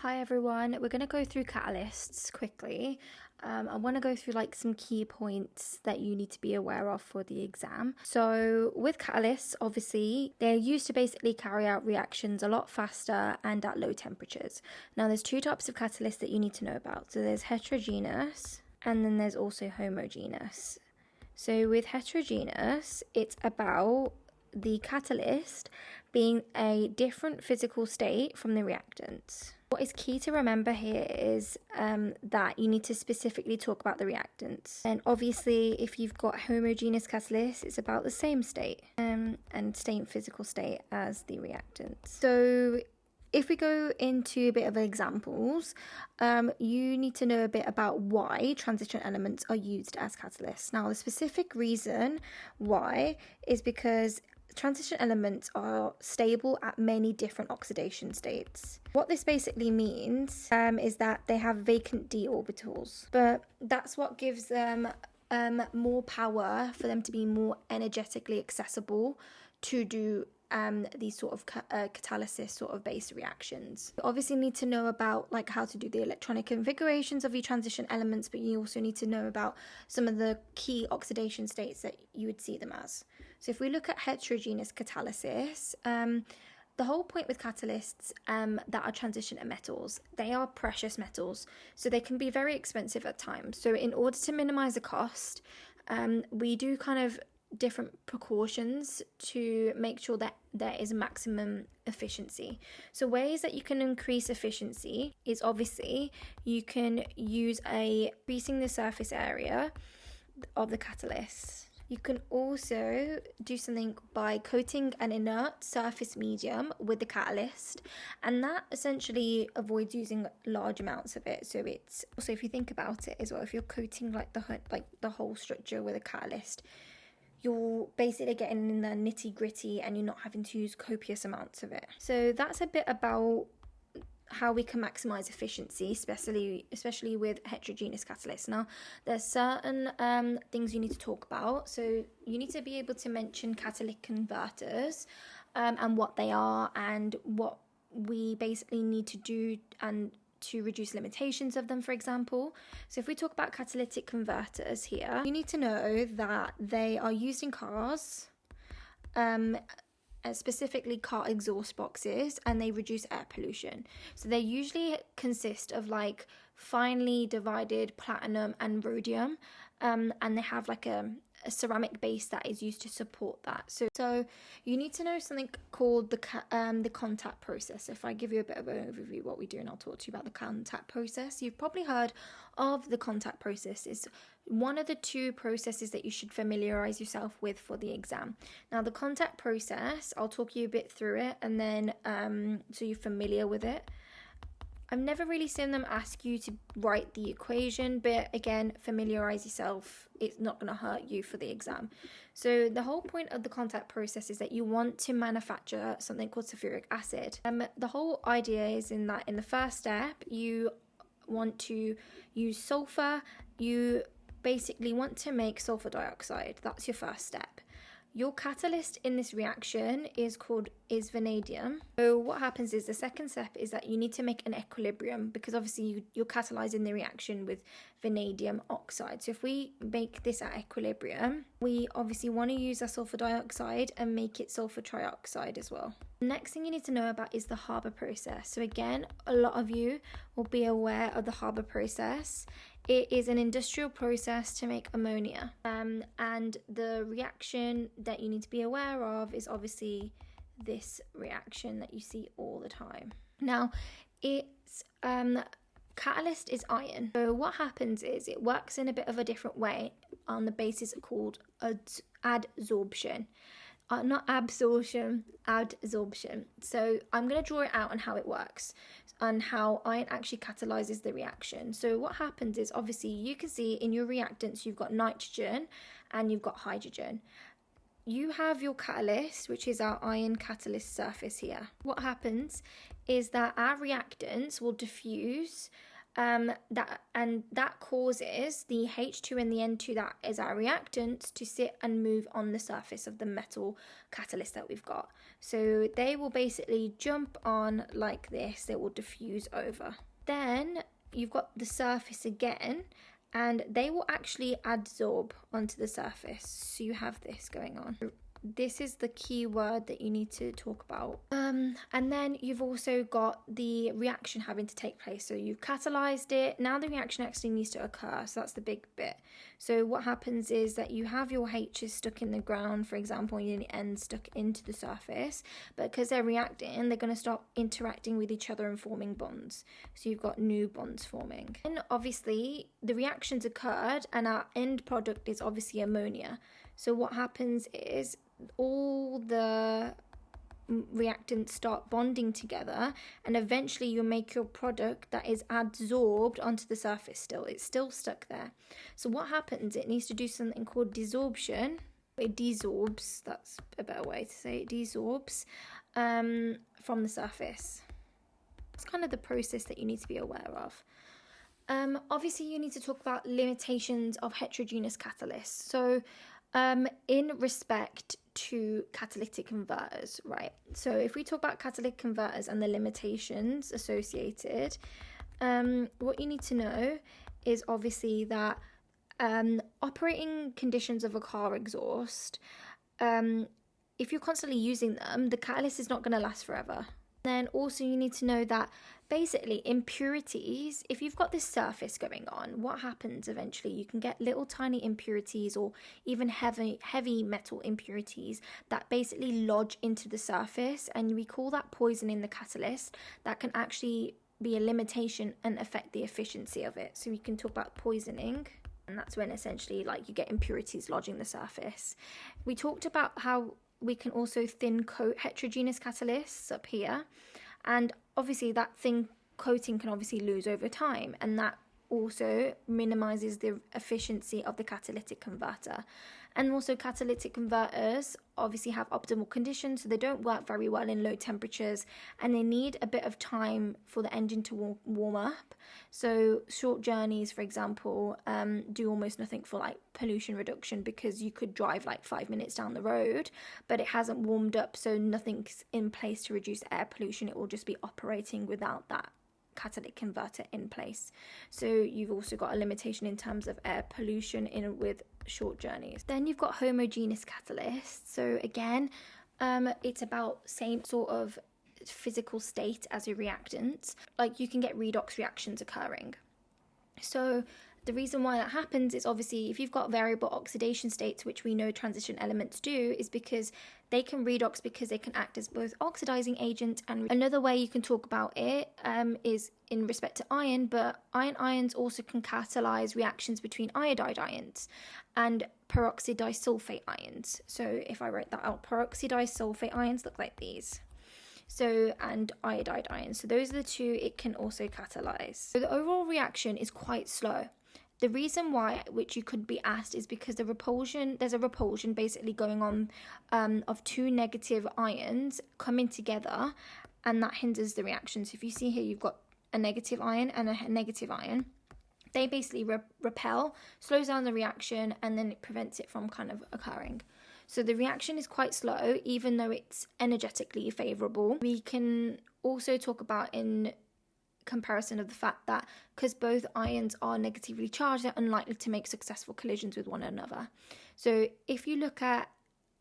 Hi everyone, we're going to go through catalysts quickly. I want to go through like some key points that you need to be aware of for the exam. So with catalysts, obviously, they're used to basically carry out reactions a lot faster and at low temperatures. Now there's two types of catalysts that you need to know about. So there's heterogeneous and then there's also homogeneous. So with heterogeneous, it's about the catalyst being a different physical state from the reactants. What is key to remember here is that you need to specifically talk about the reactants. And obviously, if you've got homogeneous catalyst, it's about the same state and same physical state as the reactants. So if we go into a bit of examples, you need to know a bit about why transition elements are used as catalysts. Now, the specific reason why is because transition elements are stable at many different oxidation states. What this basically means is that they have vacant d orbitals, but that's what gives them more power for them to be more energetically accessible to do these sort of catalysis sort of base reactions. You obviously need to know about like how to do the electronic configurations of your transition elements, but you also need to know about some of the key oxidation states that you would see them as. So if we look at heterogeneous catalysis, the whole point with catalysts that are transition metals, they are precious metals, so they can be very expensive at times. So in order to minimize the cost, we do kind of different precautions to make sure that there is maximum efficiency. So ways that you can increase efficiency is obviously you can use increasing the surface area of the catalyst. You can also do something by coating an inert surface medium with the catalyst, and that essentially avoids using large amounts of it. So it's also, if you think about it as well, if you're coating like the whole structure with a catalyst, you're basically getting in the nitty gritty and you're not having to use copious amounts of it. So that's a bit about how we can maximize efficiency, especially with heterogeneous catalysts. Now, there's certain things you need to talk about. So you need to be able to mention catalytic converters and what they are and what we basically need to do and to reduce limitations of them, for example. So if we talk about catalytic converters here, you need to know that they are used in cars, specifically car exhaust boxes, and they reduce air pollution. So they usually consist of like finely divided platinum and rhodium, and they have like a ceramic base that is used to support that. So you need to know something called the contact process. If I give you a bit of an overview of what we do, and I'll talk to you about the contact process. You've probably heard of the contact process. It's one of the two processes that you should familiarize yourself with for the exam. Now, the contact process, I'll talk you a bit through it, and then so you're familiar with it. I've never really seen them ask you to write the equation, but again, familiarize yourself. It's not going to hurt you for the exam. So the whole point of the contact process is that you want to manufacture something called sulfuric acid. The whole idea is in the first step, you want to use sulfur. You basically want to make sulfur dioxide. That's your first step. Your catalyst in this reaction is vanadium. So what happens is the second step is that you need to make an equilibrium, because obviously you're catalyzing the reaction with vanadium oxide. So if we make this at equilibrium, we obviously want to use our sulfur dioxide and make it sulfur trioxide as well. The next thing you need to know about is the Haber process. So again, a lot of you will be aware of the Haber process. It is an industrial process to make ammonia, and the reaction that you need to be aware of is obviously this reaction that you see all the time. Now, its catalyst is iron. So what happens is it works in a bit of a different way on the basis called adsorption. Not absorption, adsorption. So I'm going to draw it out on how it works and how iron actually catalyzes the reaction. So what happens is, obviously you can see in your reactants you've got nitrogen and you've got hydrogen. You have your catalyst, which is our iron catalyst surface here. What happens is that our reactants will diffuse that causes the H2 and the N2, that is our reactants, to sit and move on the surface of the metal catalyst that we've got. So they will basically jump on like this, it will diffuse over. Then you've got the surface again, and they will actually adsorb onto the surface. So you have this going on. This is the key word that you need to talk about. And then you've also got the reaction having to take place. So you've catalyzed it. Now the reaction actually needs to occur. So that's the big bit. So what happens is that you have your H's stuck in the ground, for example, and your N's stuck into the surface. But because they're reacting, they're going to start interacting with each other and forming bonds. So you've got new bonds forming. And obviously, the reaction's occurred, and our end product is obviously ammonia. So what happens is all the reactants start bonding together, and eventually you'll make your product that is adsorbed onto the surface still. It's still stuck there. So what happens, it needs to do something called desorption. It desorbs, that's a better way to say it, desorbs from the surface. It's kind of the process that you need to be aware of. Obviously, you need to talk about limitations of heterogeneous catalysts. So in respect to catalytic converters, right? So if we talk about catalytic converters and the limitations associated, what you need to know is obviously that operating conditions of a car exhaust, if you're constantly using them, the catalyst is not going to last forever. Then also you need to know that basically impurities, if you've got this surface going on, what happens eventually, you can get little tiny impurities or even heavy metal impurities that basically lodge into the surface, and we call that poisoning the catalyst. That can actually be a limitation and affect the efficiency of it. So we can talk about poisoning, and that's when essentially like you get impurities lodging the surface. We talked about how we can also thin coat heterogeneous catalysts up here, and obviously that thin coating can obviously lose over time, and that also minimizes the efficiency of the catalytic converter. And also catalytic converters obviously have optimal conditions, so they don't work very well in low temperatures, and they need a bit of time for the engine to warm up. So short journeys, for example, do almost nothing for like pollution reduction, because you could drive like 5 minutes down the road, but it hasn't warmed up, so nothing's in place to reduce air pollution. It will just be operating without that catalytic converter in place. So you've also got a limitation in terms of air pollution with short journeys. Then you've got homogeneous catalysts. So again, it's about same sort of physical state as your reactants. Like you can get redox reactions occurring. So the reason why that happens is obviously if you've got variable oxidation states, which we know transition elements do, is because they can redox because they can act as both oxidizing agents. And another way you can talk about it is in respect to iron, but ions also can catalyze reactions between iodide ions and peroxide disulfate ions. So if I write that out, peroxide disulfate ions look like these. So, and iodide ions. So those are the two it can also catalyze. So the overall reaction is quite slow. The reason why, which you could be asked, is because there's a repulsion basically going on of two negative ions coming together, and that hinders the reaction. So if you see here, you've got a negative ion and a negative ion. They basically repel, slows down the reaction, and then it prevents it from kind of occurring. So the reaction is quite slow, even though it's energetically favourable. We can also talk about in comparison of the fact that because both ions are negatively charged, they're unlikely to make successful collisions with one another. So if you look at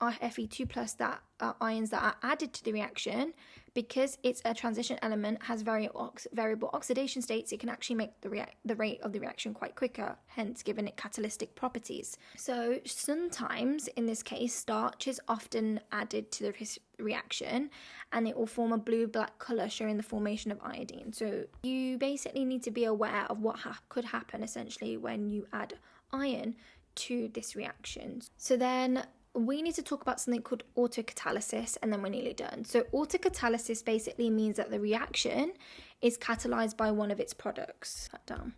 our Fe2 plus, that are ions that are added to the reaction, because it's a transition element, has variable oxidation states, it can actually make the rate of the reaction quite quicker, hence giving it catalytic properties. So sometimes, in this case, starch is often added to the reaction, and it will form a blue-black colour showing the formation of iodine. So you basically need to be aware of what could happen essentially when you add iron to this reaction. So then we need to talk about something called autocatalysis, and then we're nearly done. So autocatalysis basically means that the reaction is catalyzed by one of its products. Cut down.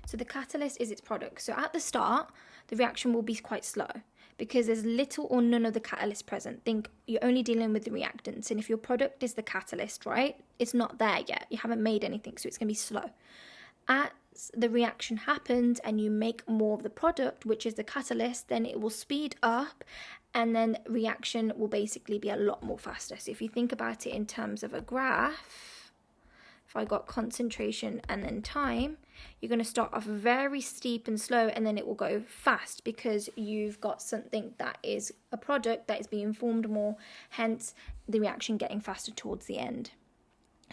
So the catalyst is its product. So at the start, the reaction will be quite slow because there's little or none of the catalyst present. Think you're only dealing with the reactants, and if your product is the catalyst, right, it's not there yet. You haven't made anything, so it's going to be slow. At the reaction happens and you make more of the product, which is the catalyst, then it will speed up, and then reaction will basically be a lot more faster. So if you think about it in terms of a graph, if I got concentration and then time, you're going to start off very steep and slow, and then it will go fast because you've got something that is a product that is being formed more, hence the reaction getting faster towards the end.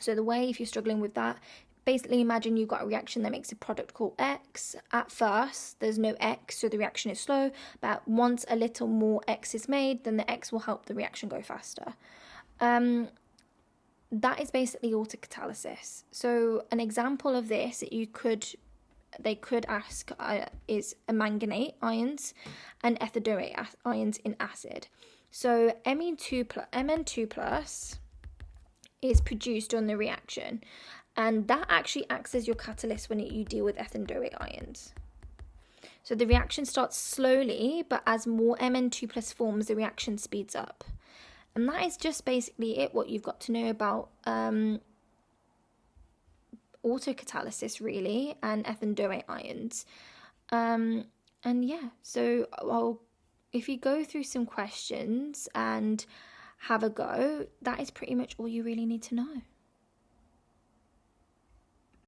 So the way, if you're struggling with that, basically imagine you've got a reaction that makes a product called X. At first, there's no X, so the reaction is slow, but once a little more X is made, then the X will help the reaction go faster. That is basically autocatalysis. So an example of this that they could ask is manganate ions and etherdurate ions in acid. So Mn2 plus is produced on the reaction, and that actually acts as your catalyst when you deal with etherdurate ions. So the reaction starts slowly, but as more Mn2 plus forms, the reaction speeds up. And that is just basically it, what you've got to know about autocatalysis, really, and etherdurate ions. And yeah, so if you go through some questions and have a go, that is pretty much all you really need to know.